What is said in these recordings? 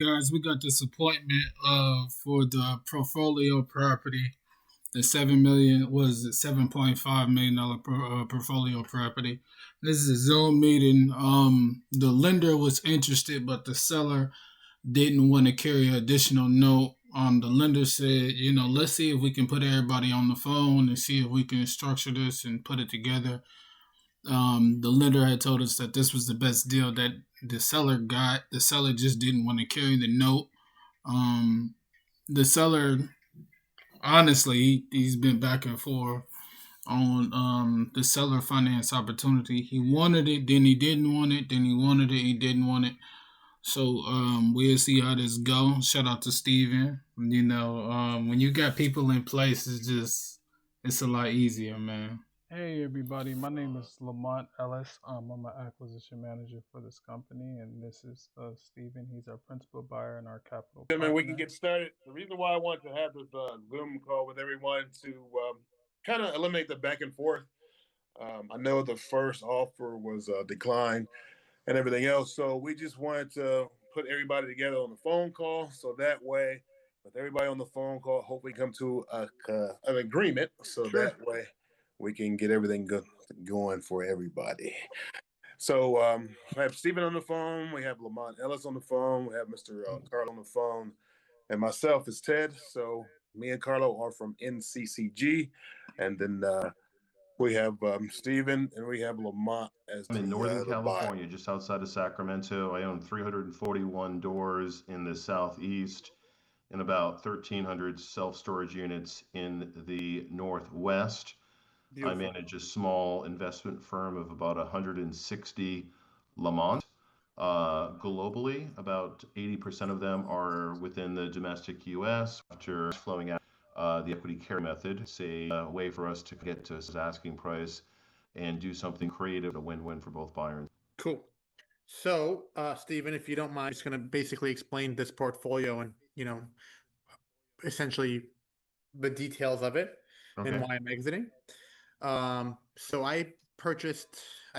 Guys, we got this appointment for the portfolio property. The 7 million was it $7.5 million portfolio property. This is a Zoom meeting. The lender was interested, but the seller didn't want to carry an additional note. The lender said, let's see if we can put everybody on the phone and see if we can structure this and put it together. The lender had told us that this was the best deal that the seller got. The seller just didn't want to carry the note. Um, the seller, honestly, he's been back and forth on the seller finance opportunity. He wanted it, then he didn't want it, then he wanted it, he didn't want it. So we'll see how this goes. Shout out to Steven. When you got people in place, it's a lot easier, man. Hey everybody, my name is Lamont Ellis. I'm an acquisition manager for this company, and this is Steven. He's our principal buyer and our capital Gentlemen, we can partner. get started. The reason why I wanted to have this Zoom call with everyone to kind of eliminate the back and forth. I know the first offer was declined and everything else, so we just wanted to put everybody together on the phone call, so that way, with everybody on the phone call, hopefully come to an agreement, so Sure. that way we can get everything going for everybody. So we have Stephen on the phone. We have Lamont Ellis on the phone. We have Mr. Carl on the phone, and myself is Ted. So me and Carlo are from NCCG, and then we have Stephen and we have Lamont as I'm in Northern the buyer. California, just outside of Sacramento. I own 341 doors in the southeast and about 1,300 self-storage units in the northwest. I manage a small investment firm of about 160 Lamont. Globally, about 80% of them are within the domestic US after flowing out the equity carry method. It's a way for us to get to asking price and do something creative, a win-win for both buyers. Cool. So, Stephen, if you don't mind, just going to basically explain this portfolio and, essentially the details of it and Okay. why I'm exiting. So I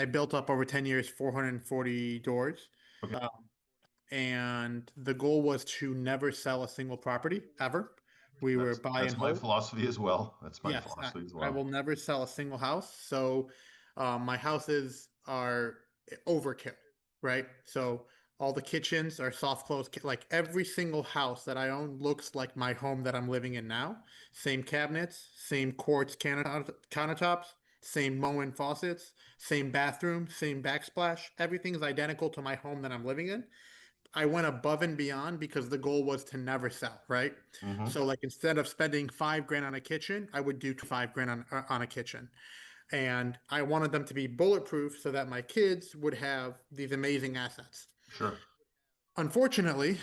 built up over 10 years, 440 doors. Okay. And the goal was to never sell a single property ever. We were buy That's and my hold. philosophy as well. That's my Yes, philosophy as I well. will never sell a single house. So my houses are overkill, right? So all the kitchens are soft close. Like every single house that I own looks like my home that I'm living in now. Same cabinets, same quartz countertops, same Moen faucets, same bathroom, same backsplash. Everything's identical to my home that I'm living in. I went above and beyond because the goal was to never sell, right? Mm-hmm. So like instead of spending $5,000 on a kitchen, I would do $5,000 on a kitchen. And I wanted them to be bulletproof so that my kids would have these amazing assets. Sure. Unfortunately,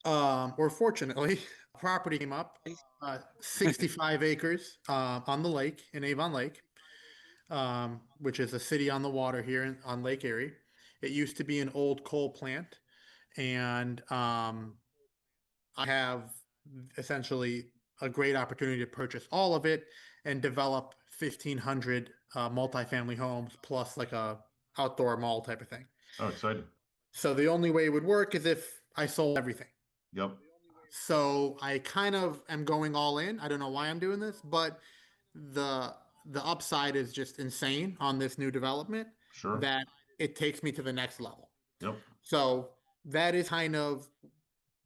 or fortunately, property came up, 65 acres on the lake in Avon Lake, which is a city on the water here on Lake Erie. It used to be an old coal plant, and I have essentially a great opportunity to purchase all of it and develop 1,500 multifamily homes plus like a outdoor mall type of thing. Oh, exciting. So the only way it would work is if I sold everything. Yep. So I kind of am going all in. I don't know why I'm doing this, but the the upside is just insane on this new development Sure. that it takes me to the next level. Yep. So that is kind of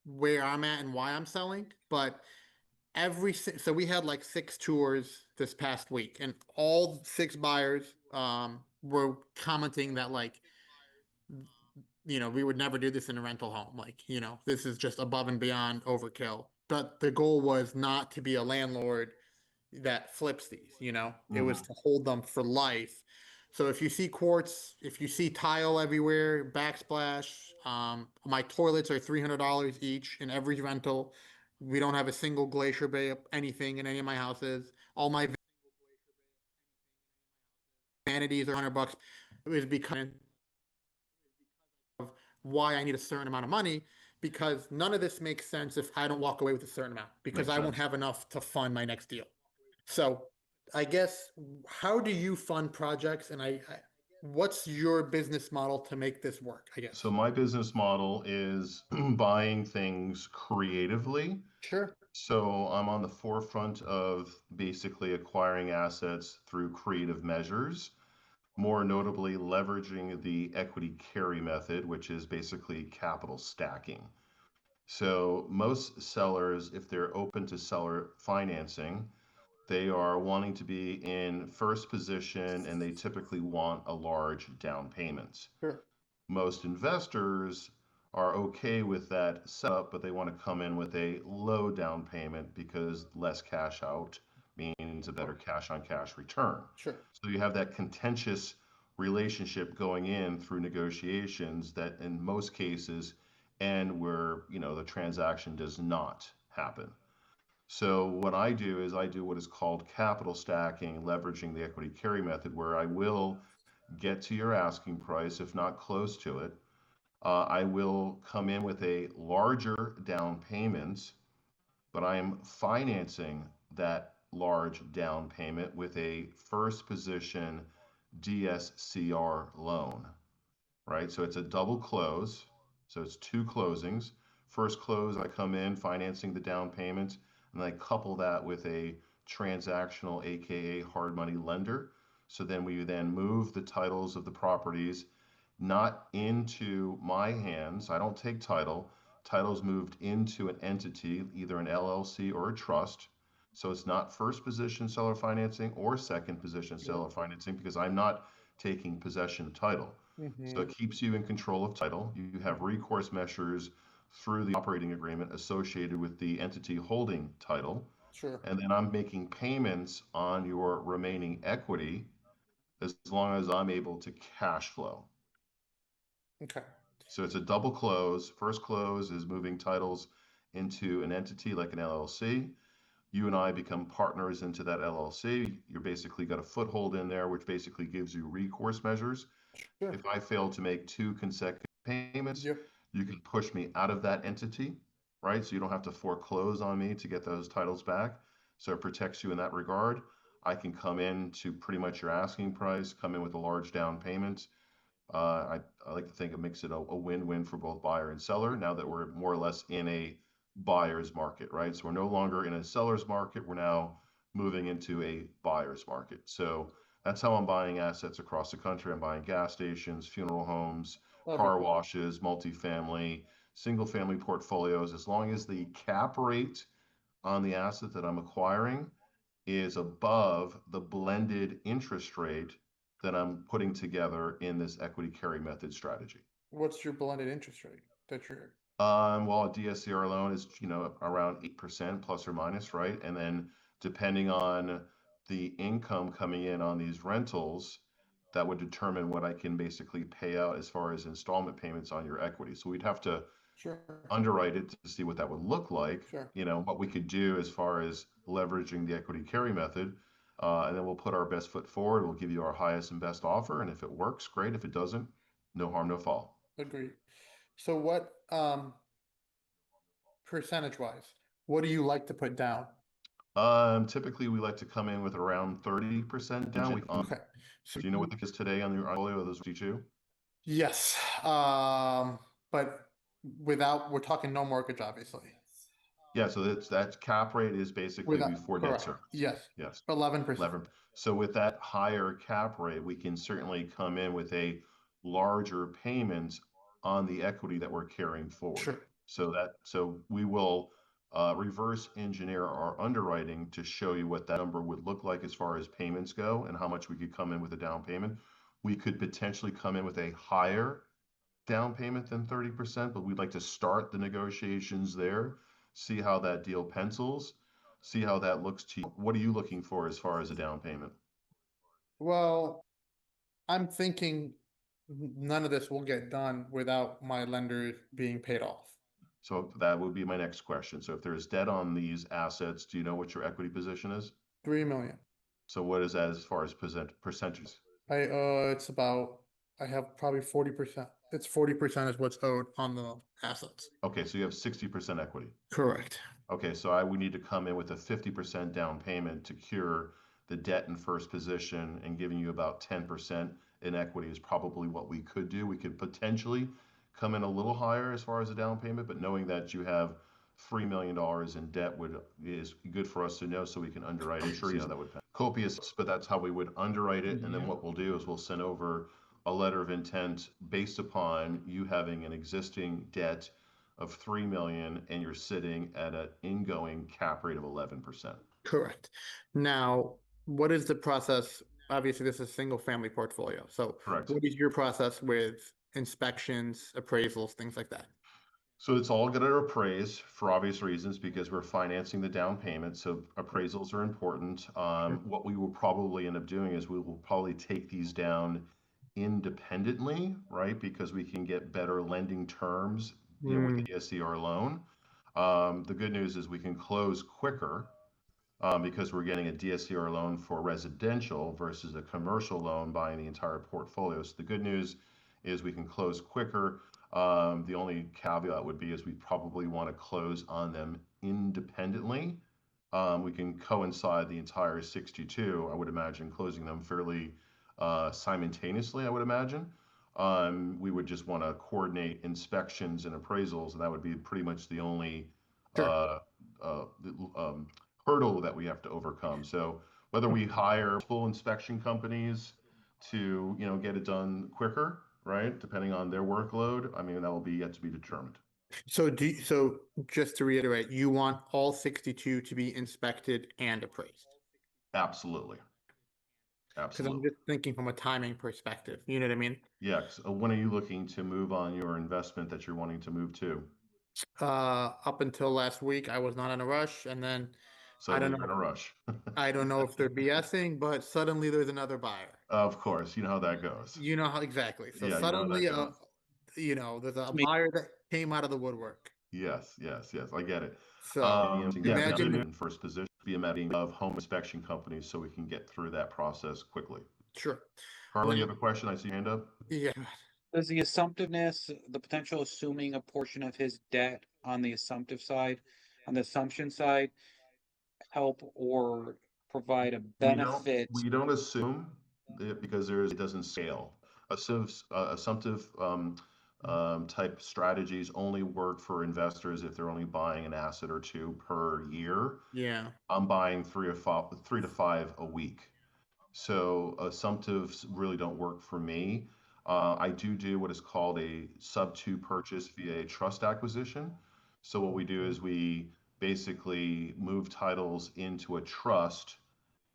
where I'm at and why I'm selling. But so we had like 6 tours this past week, and all 6 buyers were commenting that like we would never do this in a rental home. Like, this is just above and beyond overkill. But the goal was not to be a landlord that flips these, it was to hold them for life. So if you see quartz, if you see tile everywhere, backsplash, my toilets are $300 each in every rental. We don't have a single glacier bay anything in any of my houses. All my vanities are $100. It was because of why I need a certain amount of money, because none of this makes sense if I don't walk away with a certain amount, because I won't have enough to fund my next deal. So I guess, how do you fund projects? And what's your business model to make this work, I guess? So my business model is buying things creatively. Sure. So I'm on the forefront of basically acquiring assets through creative measures, more notably leveraging the equity carry method, which is basically capital stacking. So most sellers, if they're open to seller financing, they are wanting to be in first position and they typically want a large down payment. Sure. Most investors are okay with that setup, but they want to come in with a low down payment because less cash out means a better cash on cash return. Sure. So you have that contentious relationship going in through negotiations that in most cases end where, the transaction does not happen. So what I do is I do what is called capital stacking, leveraging the equity carry method, where I will get to your asking price, if not close to it. I will come in with a larger down payment, but I am financing that large down payment with a first position DSCR loan, right? So it's a double close. So it's two closings. First close, I come in financing the down payment, and I couple that with a transactional, AKA hard money lender. So then we then move the titles of the properties not into my hands. I don't take title. Title's moved into an entity, either an LLC or a trust. So it's not first position seller financing or second position seller financing because I'm not taking possession of title. So it keeps you in control of title. You have recourse measures through the operating agreement associated with the entity holding title. Sure. And then I'm making payments on your remaining equity as long as I'm able to cash flow. Okay. So it's a double close. First close is moving titles into an entity like an LLC. You and I become partners into that LLC. You're basically got a foothold in there, which basically gives you recourse measures. Sure. If I fail to make two consecutive payments, Yep. you can push me out of that entity, right? So you don't have to foreclose on me to get those titles back. So it protects you in that regard. I can come in to pretty much your asking price, come in with a large down payment. I like to think it makes it a win-win for both buyer and seller now that we're more or less in a buyer's market, right? So we're no longer in a seller's market. We're now moving into a buyer's market. So that's how I'm buying assets across the country. I'm buying gas stations, funeral homes, car washes, multifamily, single family portfolios. As long as the cap rate on the asset that I'm acquiring is above the blended interest rate that I'm putting together in this equity carry method strategy. What's your blended interest rate that you're? Well, a DSCR loan is, around 8% plus or minus, right? And then depending on the income coming in on these rentals, that would determine what I can basically pay out as far as installment payments on your equity. So we'd have to Sure. underwrite it to see what that would look like. Sure. What we could do as far as leveraging the equity carry method. And then we'll put our best foot forward. We'll give you our highest and best offer. And if it works, great. If it doesn't, no harm, no foul. Agreed. So what, percentage wise, what do you like to put down? Typically we like to come in with around 30% down. Okay. So Do you know what the is today on your portfolio of those 52? yes. But we're talking no mortgage, obviously. Yeah, so that cap rate is basically before debt service. Yes. Yes. 11%. 11. So with that higher cap rate, we can certainly come in with a larger payment on the equity that we're carrying forward. Sure. So we will reverse engineer our underwriting to show you what that number would look like as far as payments go and how much we could come in with a down payment. We could potentially come in with a higher down payment than 30%, but we'd like to start the negotiations there, see how that deal pencils, see how that looks to you. What are you looking for as far as a down payment? Well, I'm thinking none of this will get done without my lender being paid off. So that would be my next question. So if there's debt on these assets, do you know what your equity position is? 3 million. So what is that as far as percentages? It's about, I have probably 40%. It's 40% is what's owed on the assets. Okay, so you have 60% equity. Correct. Okay, so I would need to come in with a 50% down payment to cure the debt in first position and giving you about 10% in equity is probably what we could do. We could potentially come in a little higher as far as the down payment, but knowing that you have $3 million in debt is good for us to know, so we can underwrite it. Sure, yeah, that would copious, but that's how we would underwrite it. And then what we'll do is we'll send over a letter of intent based upon you having an existing debt of 3 million and you're sitting at an ingoing cap rate of 11%. Correct. Now, what is the process? Obviously, this is a single family portfolio. So Correct. what is your process with inspections, appraisals, things like that? So it's all going to appraise for obvious reasons because we're financing the down payment. So appraisals are important. What we will probably end up doing is we will probably take these down independently, right? Because we can get better lending terms, with the DSCR loan. The good news is we can close quicker because we're getting a DSCR loan for residential versus a commercial loan buying the entire portfolio. So the good news is we can close quicker. The only caveat would be is we probably want to close on them independently. We can coincide the entire 62, I would imagine, closing them fairly simultaneously, I would imagine. We would just want to coordinate inspections and appraisals, and that would be pretty much the only hurdle that we have to overcome. So whether we hire full inspection companies to, get it done quicker, right, depending on their workload, I mean, that will be yet to be determined. So so just to reiterate, you want all 62 to be inspected and appraised? Absolutely. Because I'm just thinking from a timing perspective, you know what I mean? Yeah. When are you looking to move on your investment that you're wanting to move to? Up until last week, I was not in a rush, and then I don't Suddenly you're in a know. ruch. I don't know if they're BSing, but suddenly there's another buyer. Of course, you know how that goes. You know how exactly. So Yeah, you know how that suddenly, goes. there's a buyer that came out of the woodwork. Yes, I get it. So imagine in first position, be a matter of home inspection companies, so we can get through that process quickly. Sure. Harlan, you have a question? I see your hand up. Yeah. Does the assumptiveness, the potential assuming a portion of his debt on the assumptive side, on the assumption side, help or provide a benefit? We don't assume it because it doesn't scale. Assumptive type strategies only work for investors if they're only buying an asset or two per year. Yeah. I'm buying 3 to 5 a week. So assumptives really don't work for me. I do what is called a sub-2 purchase via a trust acquisition. So what we do is we basically move titles into a trust,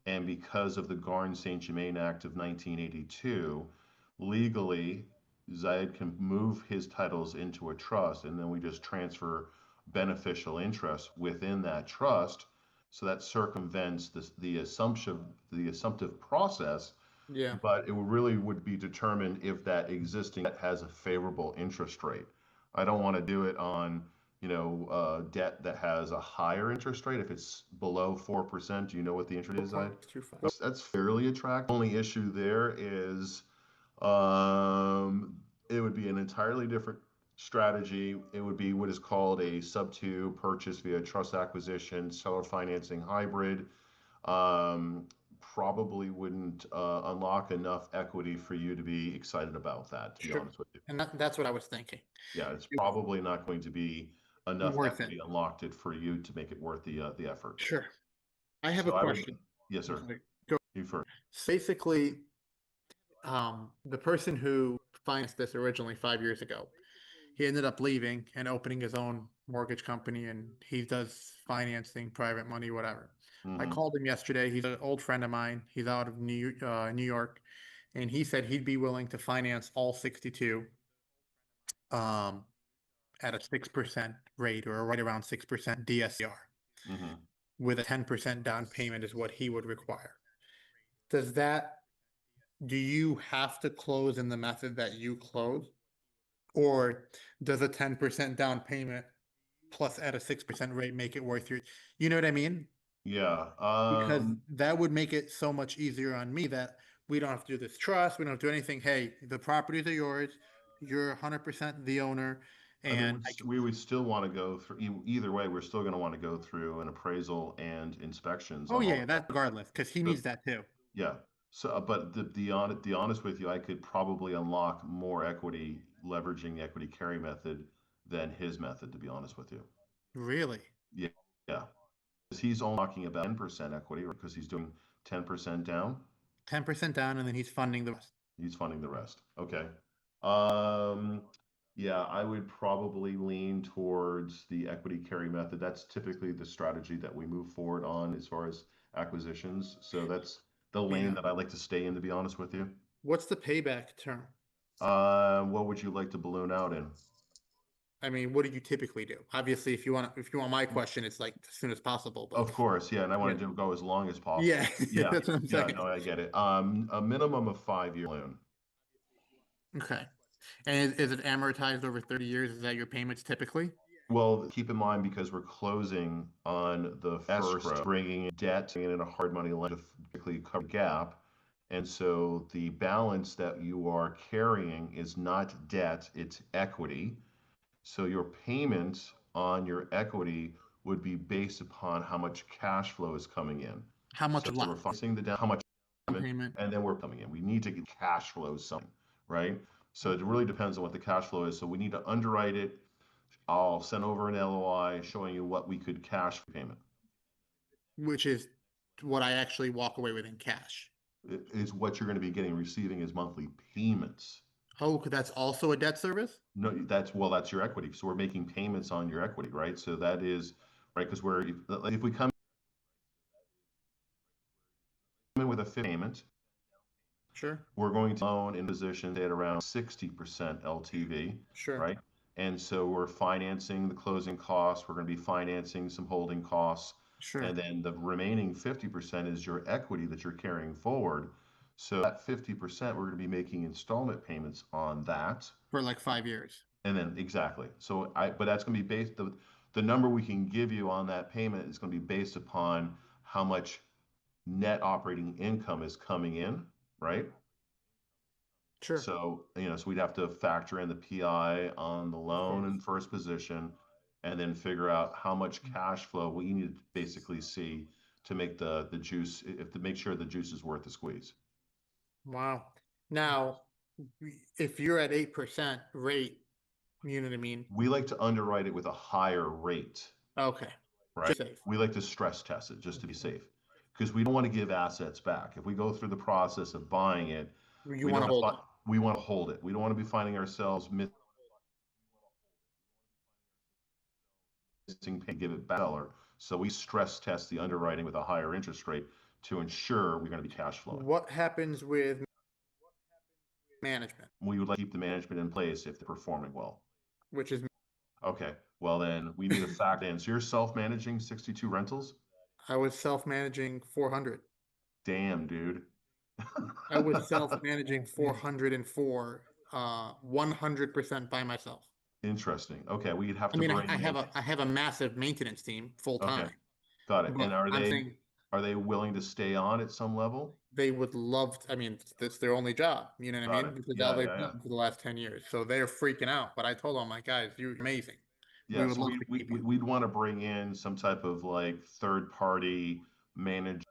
and because of the Garn-Saint-Germain Act of 1982, legally, Zayed can move his titles into a trust, and then we just transfer beneficial interest within that trust. So that circumvents the assumptive process. Yeah. But it really would be determined if that existing debt has a favorable interest rate. I don't want to do it on, debt that has a higher interest rate. If it's below 4%, do you know what the interest is? That's fairly attractive. Only issue there is, it would be an entirely different strategy. It would be what is called a sub-2 purchase via trust acquisition, seller financing hybrid. Probably wouldn't unlock enough equity for you to be excited about that, to be honest with you. And that's what I was thinking. Yeah, it's probably not going to be enough Worth equity unlocked it for you to make it worth the effort. Sure. I have a question. Yes, sir. Go. You first. Basically, the person who financed this originally 5 years ago, he ended up leaving and opening his own mortgage company, and he does financing, private money, whatever. I called him yesterday. He's an old friend of mine. He's out of New York, and he said he'd be willing to finance all 62 at a 6% rate, or right around 6% DSCR, with a 10% down payment is what he would require. Do you have to close in the method that you close, or does a 10% down payment plus at a 6% rate make it worth you know what I mean? Yeah. Because that would make it so much easier on me that we don't have to do this trust. We don't have to do anything. Hey, the properties are yours. You're 100% the owner. And we would still want to go through, either way, we're still going to want to go through an appraisal and inspections. Oh, yeah, that's regardless, because he needs that too. Yeah. So, but the honest with you, I could probably unlock more equity leveraging the equity carry method than his method, to be honest with you. Really? Yeah, yeah. Because he's only talking about 10% equity, or because he's doing 10% down. 10% down, and then he's funding the rest. He's funding the rest. Okay. Um, yeah, I would probably lean towards the equity carry method. That's typically the strategy that we move forward on as far as acquisitions. So that's the lane Yeah. that I like to stay in, to be honest with you. What's the payback term? What would you like to balloon out in? I mean, what do you typically do? Obviously, if you want my question, it's like as soon as possible. But Of course, yeah, and I yeah, want to go as long as possible. yeah, Yeah, that's what I'm yeah, saying. no, I get it. A minimum of 5-year balloon. Okay. And is it amortized over 30 years? Is that your payments typically? Well, keep in mind because we're closing on the first, bringing in debt, bringing in a hard money lender to typically cover the gap. And so the balance that you are carrying is not debt, it's equity. So your payment on your equity would be based upon how much cash flow is coming in. How much So we're left? financing the down, how much Payment. and then we're coming in. We need to get cash flow something, right? So it really depends on what the cash flow is. So we need to underwrite it. I'll send over an LOI showing you what we could cash for payment. Which is what I actually walk away with in cash. It is what you're going to be receiving as monthly payments. Oh, that's also a debt service? No, that's your equity. So we're making payments on your equity, right? So that is right because if we come in with a payment, Sure. we're going to loan in position at around 60% LTV, Sure. right? And so we're financing the closing costs. We're going to be financing some holding costs. Sure. And then the remaining 50% is your equity that you're carrying forward. So that 50%, we're going to be making installment payments on that. For like 5 years. And then exactly. But that's going to be based, the number we can give you on that payment is going to be based upon how much net operating income is coming in, right? Sure. So, so we'd have to factor in the PI on the loan in first position and then figure out how much cash flow we need to basically see to make the juice, to make sure the juice is worth the squeeze. Wow. Now, if you're at 8% rate, you know what I mean? We like to underwrite it with a higher rate. Okay. Right. We like to stress test it just to be safe because we don't want to give assets back. If we go through the process of buying it, we want to hold it. We want to hold it. We don't want to be finding ourselves missing pay, give it back seller. So we stress test the underwriting with a higher interest rate to ensure we're going to be cash flowing. What happens with management? We would like to keep the management in place if they're performing well. Which is okay. Well, then we need to factor in. So you're self-managing 62 rentals? I was self-managing 400. Damn, dude. I was self-managing 404, 100% by myself. Interesting. Okay, we'd have to. I mean, I have a massive maintenance team full time. Okay. Got it. And are they willing to stay on at some level? They would love to, I mean, that's their only job. You know what I mean? This is all they've done for the last 10 years. So they're freaking out. But I told them, like, guys, you're amazing. Yeah, we'd want to bring in some type of like third-party manager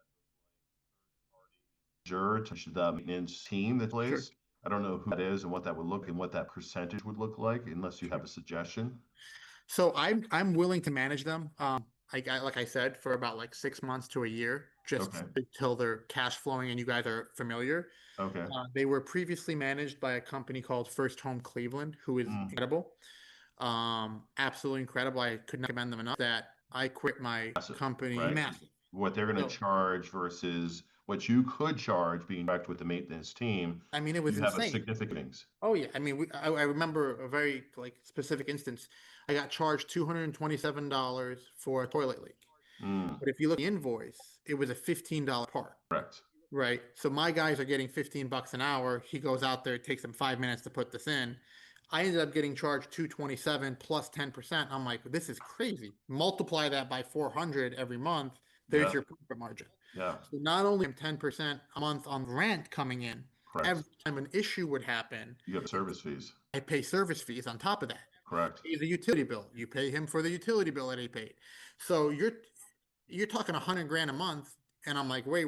to the maintenance team that plays. Sure. I don't know who that is and what that would look and what that percentage would look like, unless you have a suggestion. So I'm willing to manage them. Like I said, for about like 6 months to a year, just until they're cash flowing and you guys are familiar. Okay. They were previously managed by a company called First Home Cleveland, who is incredible. Absolutely incredible. I couldn't recommend them enough. That I quit my company. Right. Massive. What they're going to charge versus what you could charge being backed with the maintenance team. I mean, it was insane. Have a significance. Oh yeah, I mean, I remember a very specific instance. I got charged $227 for a toilet leak. But if you look at the invoice, it was a $15 part. Correct. Right. So my guys are getting $15 an hour. He goes out there, it takes him 5 minutes to put this in. I ended up getting charged $227 plus 10%. I'm like, this is crazy. Multiply that by 400 every month. There's your profit margin. Yeah. So not only 10% a month on rent coming in, every time an issue would happen, you have service fees. I pay service fees on top of that. Correct. He's a utility bill. You pay him for the utility bill that he paid. So you're talking $100,000 a month, and I'm like, wait.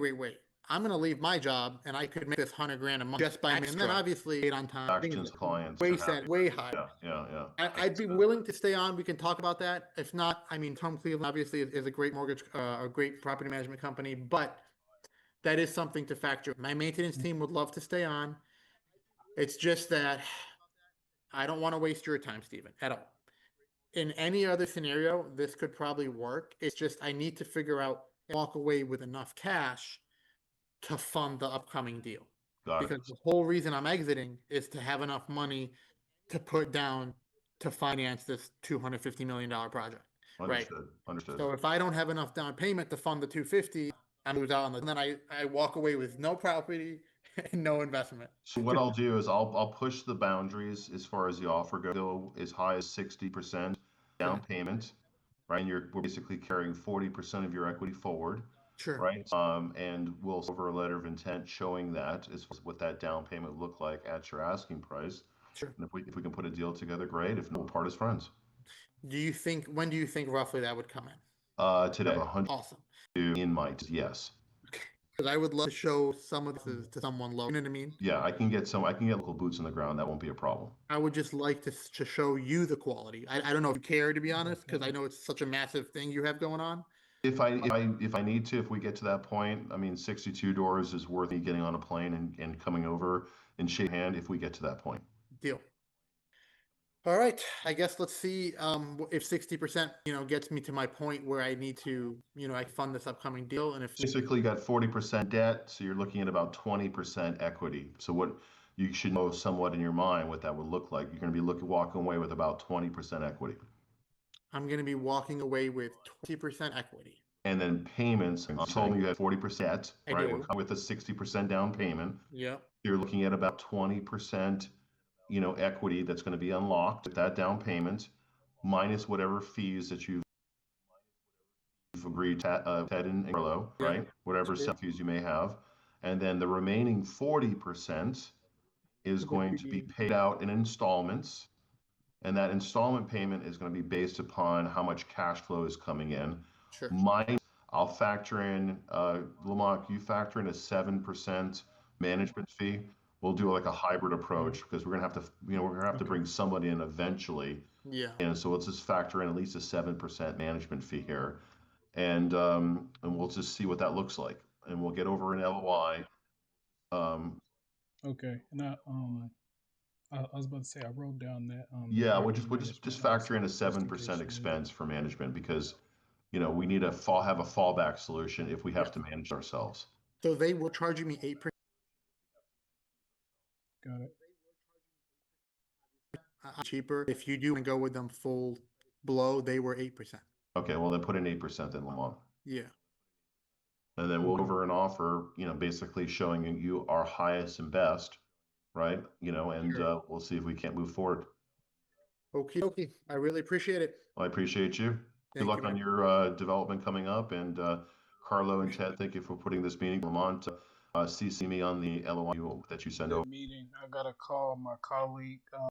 I'm going to leave my job and I could make this $100,000 a month just by me. And then obviously on time, Actions, clients, waste that way high. yeah. I'd be willing to stay on. We can talk about that. If not, I mean, Tom Cleveland obviously is a great mortgage, a great property management company, but that is something to factor. My maintenance team would love to stay on. It's just that I don't want to waste your time, Stephen, at all. In any other scenario, this could probably work. It's just I need to figure out and walk away with enough cash to fund the upcoming deal. Got it. Because the whole reason I'm exiting is to have enough money to put down to finance this $250 million project. Understood. So if I don't have enough down payment to fund the 250, I lose out on the, and then I walk away with no property and no investment. So what I'll do is I'll push the boundaries as far as the offer goes, go as high as 60% down payment, right? And we're basically carrying 40% of your equity forward. Sure. Right. And we'll over a letter of intent showing that is what that down payment look like at your asking price. Sure. And if we can put a deal together, great. If not, we'll part as friends. When do you think roughly that would come in? Today. 100 Awesome. in mind, yes. Because I would love to show some of this to someone low. You know what I mean? Yeah, I can get local boots on the ground. That won't be a problem. I would just like to show you the quality. I don't know if you care, to be honest, because I know it's such a massive thing you have going on. If I need to, if we get to that point, I mean, 62 doors is worth me getting on a plane and coming over and shake hand if we get to that point. Deal. All right. I guess let's see if 60%, gets me to my point where I need to, I fund this upcoming deal. And if basically you got 40% debt, so you're looking at about 20% equity. So what you should know somewhat in your mind what that would look like. You're going to be walking away with about 20% equity. I'm going to be walking away with 20% equity. And then payments, you told me you had 40%, right? With a 60% down payment. Yeah. You're looking at about 20%, equity that's going to be unlocked at that down payment, minus whatever fees that you've agreed to, Ted and Carlo, right? Whatever fees you may have. And then the remaining 40% is going to be paid out in installments. And that installment payment is going to be based upon how much cash flow is coming in. Sure. I'll factor in, Lamont, you factor in a 7% management fee. We'll do like a hybrid approach because we're going to have to bring somebody in eventually. Yeah. And so let's just factor in at least a 7% management fee here. And we'll just see what that looks like. And we'll get over an LOI. Okay. And I was about to say, I wrote down that. Yeah, we'll just factor in a 7% expense for management because, we need to have a fallback solution if we have to manage ourselves. So they were charging me 8%. Got it. Cheaper. If you do and go with them full blow, they were 8%. Okay, well then put in 8% in Lamont. Yeah. And then we'll go over an offer, basically showing you our highest and best, right? And Sure. We'll see if we can't move forward. Okay. I really appreciate it. Well, I appreciate you. Good luck on your development coming up. And Carlo and Ted, thank you for putting this meeting. Lamont, CC me on the LOI that you send over. Meeting. I got to call my colleague.